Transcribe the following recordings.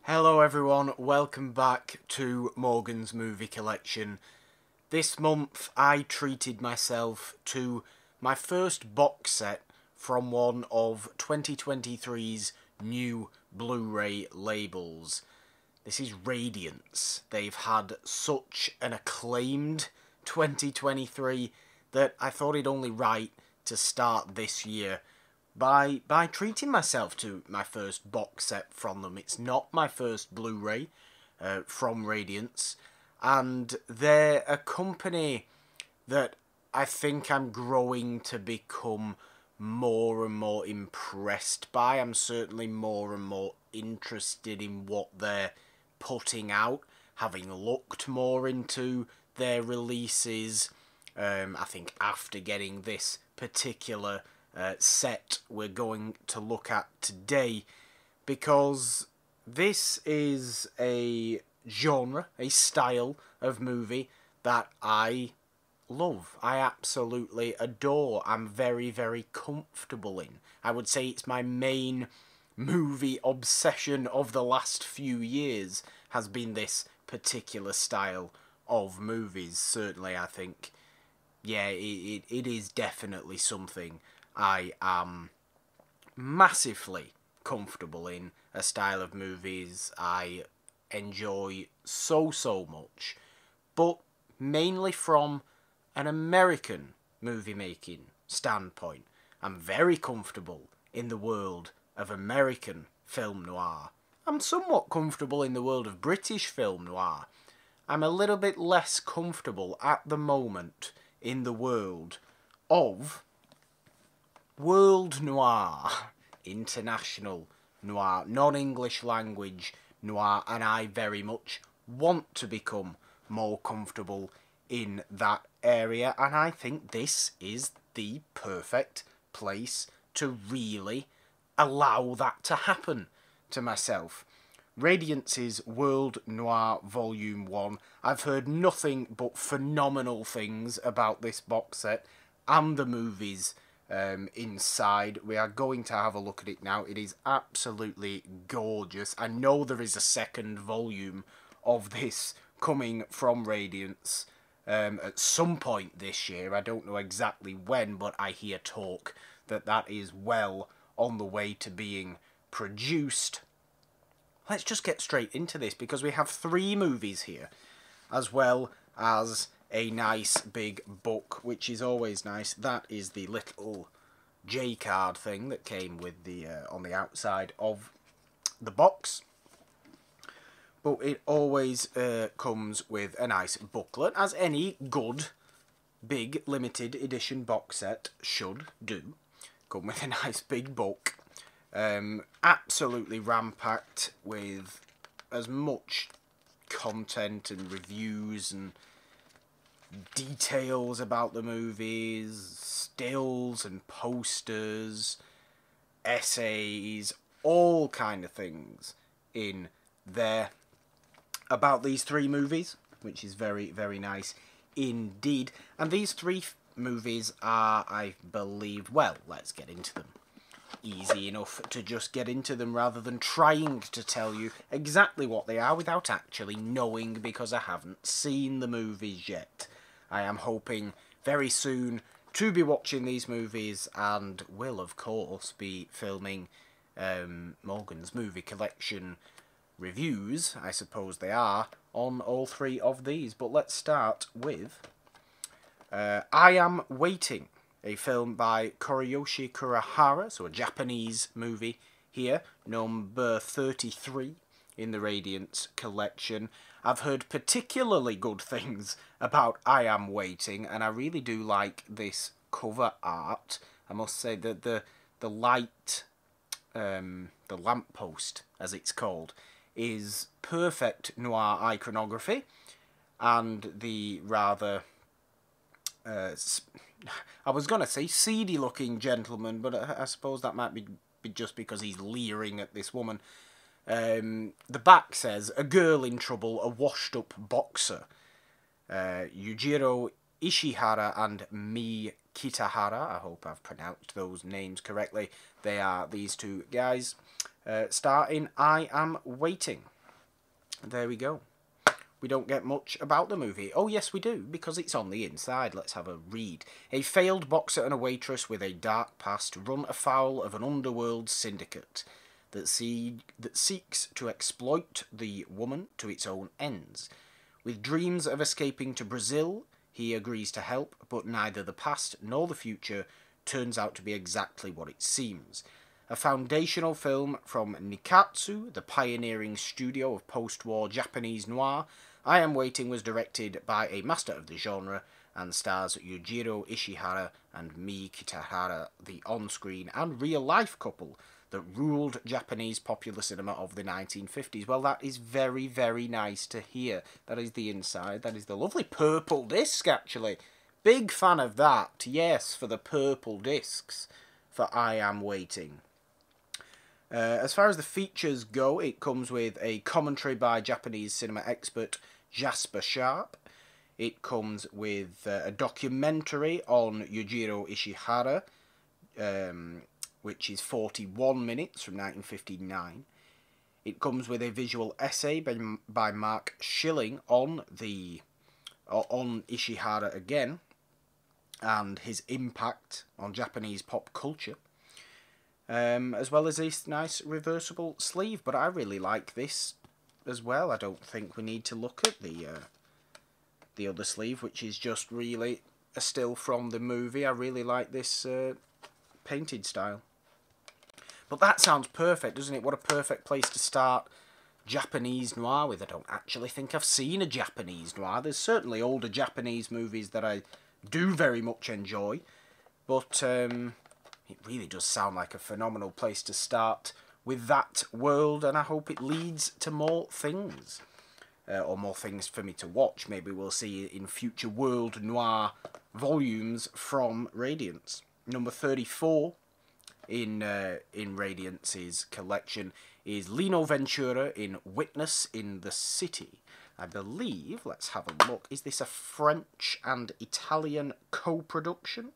Hello everyone, welcome back to Morgan's Movie Collection. This month I treated myself to my first box set from one of 2023's new Blu-ray labels. This is Radiance. They've had such an acclaimed 2023 that I thought it only right to start this year by treating myself to my first box set from them. It's not my first Blu-ray from Radiance, and they're a company that I think I'm growing to become more and more impressed by. I'm certainly more and more interested in what they're putting out, having looked more into their releases. I think after getting this particular set we're going to look at today, because this is a genre, a style of movie that I love. I absolutely adore. I'm very, very comfortable in. I would say it's my main movie obsession of the last few years has been this particular style of movies. Certainly, I think, yeah, it is definitely something I am massively comfortable in, a style of movies I enjoy so much, but mainly from an American movie making standpoint. I'm very comfortable in the world of American film noir. I'm somewhat comfortable in the world of British film noir. I'm a little bit less comfortable at the moment in the world of world noir, international noir, non-English language noir, and I very much want to become more comfortable in that area, and I think this is the perfect place to really allow that to happen to myself. Radiance's World Noir Volume 1. I've heard nothing but phenomenal things about this box set and the movies inside. We are going to have a look at it now. It is absolutely gorgeous. I know there is a second volume of this coming from Radiance at some point this year. I don't know exactly when, but I hear talk that that is well on the way to being produced. Let's just get straight into this, because we have 3 movies here, as well as a nice big book, which is always nice. That is the little J-card thing that came with the on the outside of the box. But it always comes with a nice booklet, as any good big limited edition box set should do. Come with a nice big book. Absolutely ram-packed with as much content and reviews and details about the movies, stills and posters, essays, all kind of things in there about these 3 movies, which is very, very nice indeed. And these 3 movies are, I believe, well, let's get into them. Easy enough to just get into them rather than trying to tell you exactly what they are without actually knowing, because I haven't seen the movies yet. I am hoping very soon to be watching these movies, and will of course be filming Morgan's Movie Collection reviews, I suppose they are, on all 3 of these. But let's start with I Am Waiting, a film by Koreyoshi Kurahara, so a Japanese movie here, number 33 in the Radiance collection. I've heard particularly good things about I Am Waiting, and I really do like this cover art. I must say that the light, the lamppost, as it's called, is perfect noir iconography, and the rather I was going to say seedy-looking gentleman, but I suppose that might be just because he's leering at this woman. The back says, "A girl in trouble, a washed-up boxer." Yujiro Ishihara and Mi Kitahara, I hope I've pronounced those names correctly. They are these 2 guys, starting I Am Waiting. there we go. We don't get much about the movie. Oh, yes, we do, because it's on the inside. Let's have a read. A failed boxer and a waitress with a dark past run afoul of an underworld syndicate that seeks to exploit the woman to its own ends. With dreams of escaping to Brazil, he agrees to help, but neither the past nor the future turns out to be exactly what it seems. A foundational film from Nikatsu, the pioneering studio of post-war Japanese noir, I Am Waiting was directed by a master of the genre and stars Yujiro Ishihara and Mii Kitahara, the on-screen and real-life couple that ruled Japanese popular cinema of the 1950s. Well, that is very, very nice to hear. That is the inside. That is the lovely purple disc, actually. Big fan of that. Yes, for the purple discs for I Am Waiting. As far as the features go, it comes with a commentary by Japanese cinema expert Jasper Sharp. It comes with a documentary on Yujiro Ishihara, which is 41 minutes from 1959. It comes with a visual essay by Mark Schilling on Ishihara again, and his impact on Japanese pop culture. As well as this nice reversible sleeve, but I really like this as well. I don't think we need to look at the other sleeve, which is just really a still from the movie. I really like this painted style. But that sounds perfect, doesn't it? What a perfect place to start Japanese noir with. I don't actually think I've seen a Japanese noir. There's certainly older Japanese movies that I do very much enjoy, but it really does sound like a phenomenal place to start with that world, and I hope it leads to more things. Or more things for me to watch. Maybe we'll see in future World Noir volumes from Radiance. Number 34 in Radiance's collection is Lino Ventura in Witness in the City. I believe, let's have a look, is this a French and Italian co-production?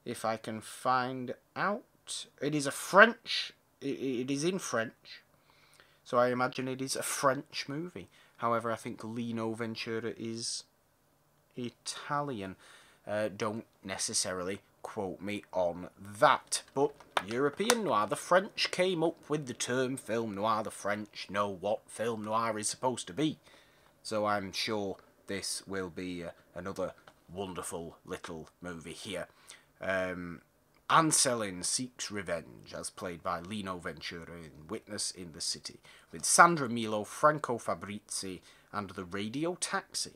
If I can find out. It is a French, it is in French, so I imagine it is a French movie. However, I think Lino Ventura is Italian. Don't necessarily quote me on that. But European noir, the French came up with the term film noir. The French know what film noir is supposed to be. So I'm sure this will be another wonderful little movie here. Anselin seeks revenge, as played by Lino Ventura in Witness in the City, with Sandra Milo, Franco Fabrizi, and The Radio Taxi,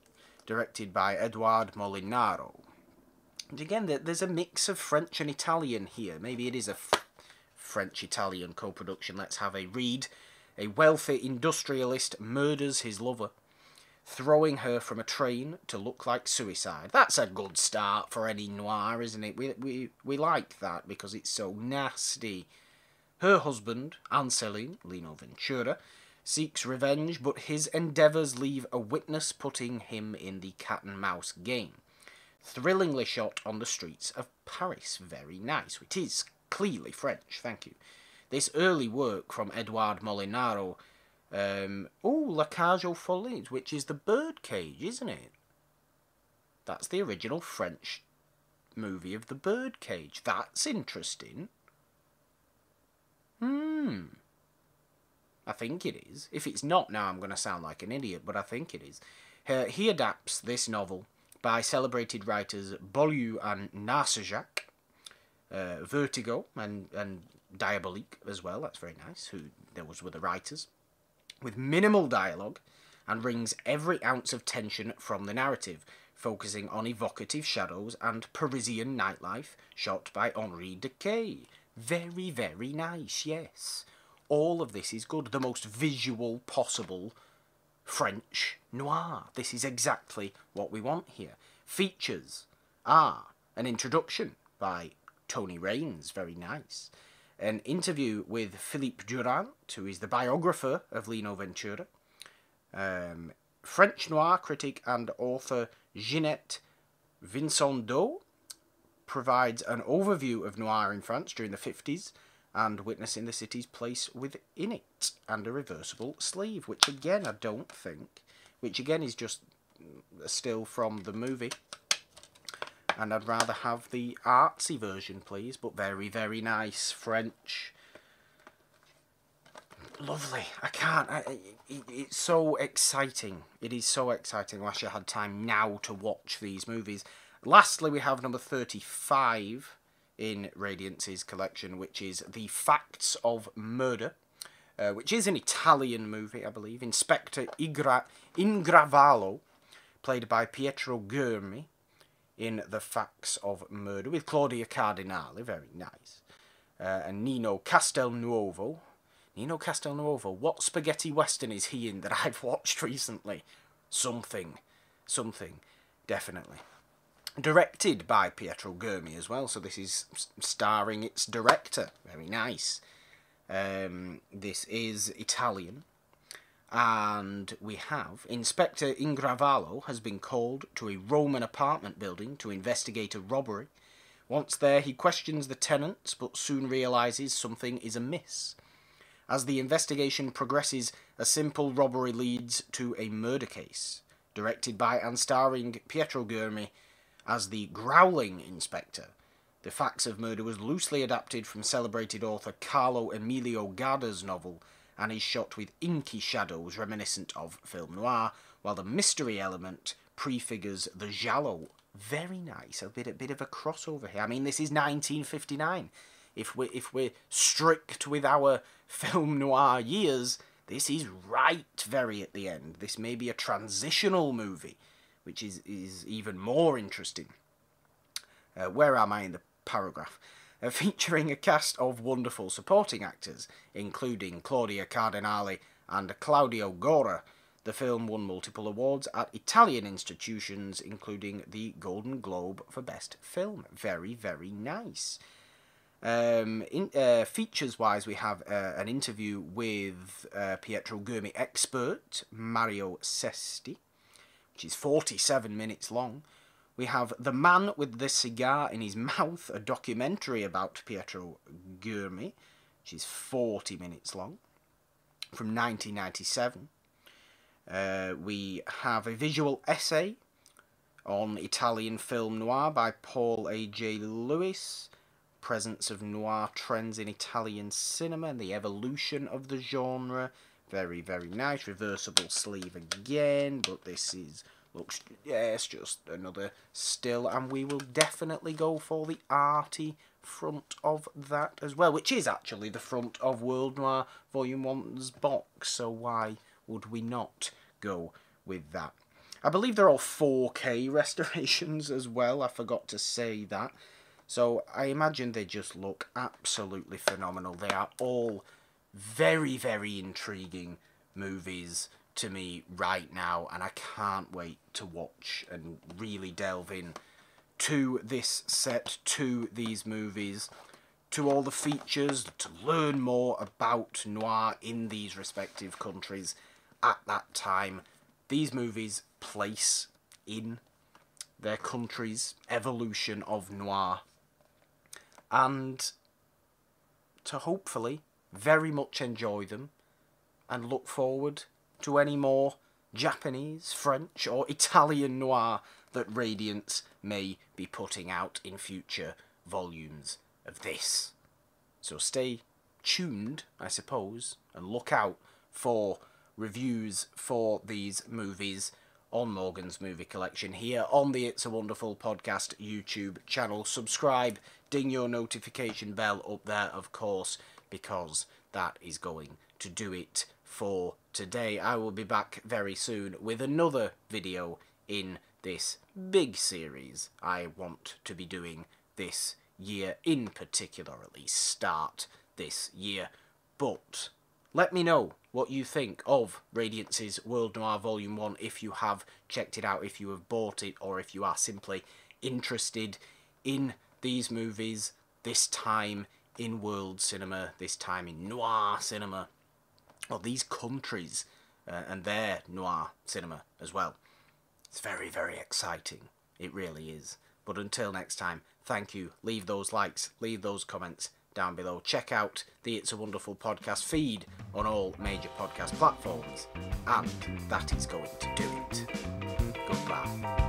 directed by Edouard Molinaro. And again, there's a mix of French and Italian here. Maybe it is a French-Italian co-production. Let's have a read. A wealthy industrialist murders his lover, throwing her from a train to look like suicide. That's a good start for any noir, isn't it? We like that because it's so nasty. Her husband, Anselin, Lino Ventura, seeks revenge, but his endeavours leave a witness putting him in the cat-and-mouse game. Thrillingly shot on the streets of Paris. Very nice. It is clearly French, thank you. This early work from Edouard Molinaro, La Cage aux Folles, which is the birdcage, isn't it? That's the original French movie of the birdcage. That's interesting. I think it is. If it's not now, I'm going to sound like an idiot, but I think it is. He adapts this novel by celebrated writers Beaulieu and Narcejac, Vertigo and Diabolique as well. That's very nice. Those were the writers. With minimal dialogue, and wrings every ounce of tension from the narrative, focusing on evocative shadows and Parisian nightlife, shot by Henri Decaix. Very, very nice, yes. All of this is good. The most visual possible French noir. This is exactly what we want here. Features are an introduction by Tony Raines, very nice. An interview with Philippe Durand, who is the biographer of Lino Ventura. French noir critic and author Ginette Vincendot provides an overview of noir in France during the 50s and witnessing the city's place within it, and a reversible sleeve, which again I don't think, which again is just a still from the movie. And I'd rather have the artsy version, please, but very, very nice. French. Lovely. I can't. It's so exciting. It is so exciting. I wish I had time now to watch these movies. Lastly, we have number 35 in Radiance's collection, which is The Facts of Murder, which is an Italian movie, I believe. Inspector Ingravalo, played by Pietro Germi, in The Facts of Murder, with Claudia Cardinale, very nice, and Nino Castelnuovo. Nino Castelnuovo, what spaghetti western is he in that I've watched recently? Something, definitely. Directed by Pietro Germi as well, so this is starring its director, very nice. This is Italian. And we have Inspector Ingravalo has been called to a Roman apartment building to investigate a robbery. Once there, he questions the tenants, but soon realises something is amiss. As the investigation progresses, a simple robbery leads to a murder case. Directed by and starring Pietro Germi as the growling inspector, The Facts of Murder was loosely adapted from celebrated author Carlo Emilio Garda's novel, and is shot with inky shadows reminiscent of film noir, while the mystery element prefigures the giallo. Very nice, a bit of a crossover here. I mean, this is 1959. If we're strict with our film noir years, this is right very at the end. This may be a transitional movie, which is even more interesting. Where am I in the paragraph? Featuring a cast of wonderful supporting actors, including Claudia Cardinale and Claudio Gora. The film won multiple awards at Italian institutions, including the Golden Globe for Best Film. Very, very nice. Features-wise, we have an interview with Pietro Germi expert Mario Sesti, which is 47 minutes long. We have The Man with the Cigar in His Mouth, a documentary about Pietro Germi, which is 40 minutes long, from 1997. We have a visual essay on Italian film noir by Paul A.J. Lewis, presence of noir trends in Italian cinema and the evolution of the genre. Very, very nice. Reversible sleeve again, but this looks, yes, just another still, and we will definitely go for the arty front of that as well, which is actually the front of World Noir Volume 1's box, so why would we not go with that? I believe they're all 4K restorations as well, I forgot to say that, so I imagine they just look absolutely phenomenal. They are all very, very intriguing movies to me right now, and I can't wait to watch and really delve in to this set, to these movies, to all the features, to learn more about noir in these respective countries at that time. These movies place in their country's evolution of noir, and to hopefully very much enjoy them and look forward to any more Japanese, French or Italian noir that Radiance may be putting out in future volumes of this. So stay tuned, I suppose, and look out for reviews for these movies on Morgan's Movie Collection here on the It's a Wonderful Podcast YouTube channel. Subscribe, ding your notification bell up there, of course, because that is going to do it for today. I will be back very soon with another video in this big series I want to be doing this year in particular, at least start this year. But let me know what you think of Radiance's World Noir Volume 1, if you have checked it out, if you have bought it, or if you are simply interested in these movies, this time in world cinema, this time in noir cinema, or these countries and their noir cinema as well. It's very, very exciting. It really is. But until next time, thank you. Leave those likes, leave those comments. down below. Check out the It's a Wonderful Podcast feed on all major podcast platforms. And that is going to do it. Goodbye.